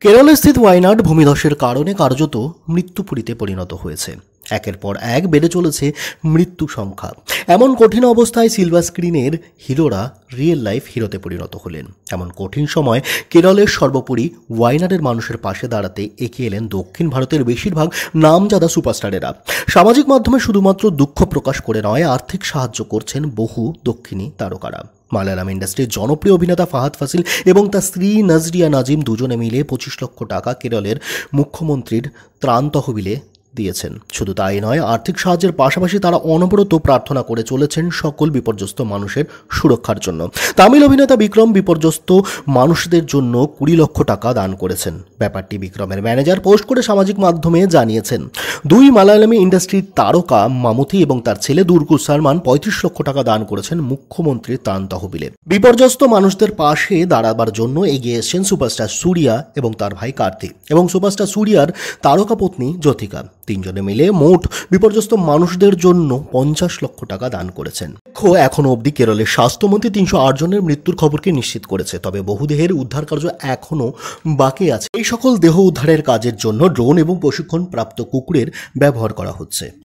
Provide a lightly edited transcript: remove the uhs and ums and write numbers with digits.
কেরলে স্থিত ওয়াইনাড ভূমিধসের কারণে কার্যত মৃত্যুপুরীতে পরিণত হয়েছে। একের পর এক বেড়ে চলেছে মৃত্যু সংখ্যা। এমন কঠিন অবস্থায় সিলভার স্ক্রিনের হিরোরা রিয়েল লাইফ হিরোতে পরিণত হলেন। এমন কঠিন সময় কেরলের সর্বোপরি ওয়াইনাডের মানুষের পাশে দাঁড়াতে এগিয়ে এলেন দক্ষিণ ভারতের বেশিরভাগ নামজাদা সুপারস্টারেরা। সামাজিক মাধ্যমে শুধুমাত্র দুঃখ প্রকাশ করে নয়, আর্থিক সাহায্য করছেন বহু দক্ষিণী তারকারা। মালায়ালাম ইন্ডাস্ট্রির জনপ্রিয় অভিনেতা ফাহাদ ফাসিল এবং তার স্ত্রী নাজরিয়া নাজিম দুজনে মিলে 25 লক্ষ টাকা কেরলের মুখ্যমন্ত্রীর ত্রাণ তহবিলে দিয়েছেন। শুধু তাই নয়, আর্থিক সাহায্যের পাশাপাশি তারা অনবরত প্রার্থনা করে চলেছেন সকল বিপর্যস্ত মানুষের সুরক্ষার জন্য। তামিল অভিনেতা বিক্রম বিপর্যস্ত মানুষদের জন্য 20 লক্ষ টাকা দান করেছেন। ব্যাপারটি বিক্রমের ম্যানেজার পোস্ট করে সামাজিক মাধ্যমে জানিয়েছেন। দুই মালায়ালামি ইন্ডাস্ট্রির তারকা মামুথি এবং তার ছেলে দুর্গু সালমান 35 লক্ষ টাকা দান করেছেন মুখ্যমন্ত্রীর ত্রাণ তহবিলে। বিপর্যস্ত মানুষদের পাশে দাঁড়াবার জন্য এগিয়ে এসেছেন সুপারস্টার সূর্যা এবং তার ভাই কার্তিক এবং সুপারস্টার সূর্যার তারকা পত্নী জ্যোতিকা। তিনজনে মিলে মোট বিপর্যস্ত মানুষদের জন্য 50 লক্ষ টাকা দান করেছেন। এখনো অবধি কেরলের স্বাস্থ্যমন্ত্রী 308 জনের মৃত্যুর খবরকে নিশ্চিত করেছে, তবে বহু দেহের উদ্ধার কার্য এখনো বাকি আছে। এই সকল দেহ উদ্ধারের কাজের জন্য ড্রোন এবং প্রশিক্ষণ প্রাপ্ত কুকুরের ব্যবহার করা হচ্ছে।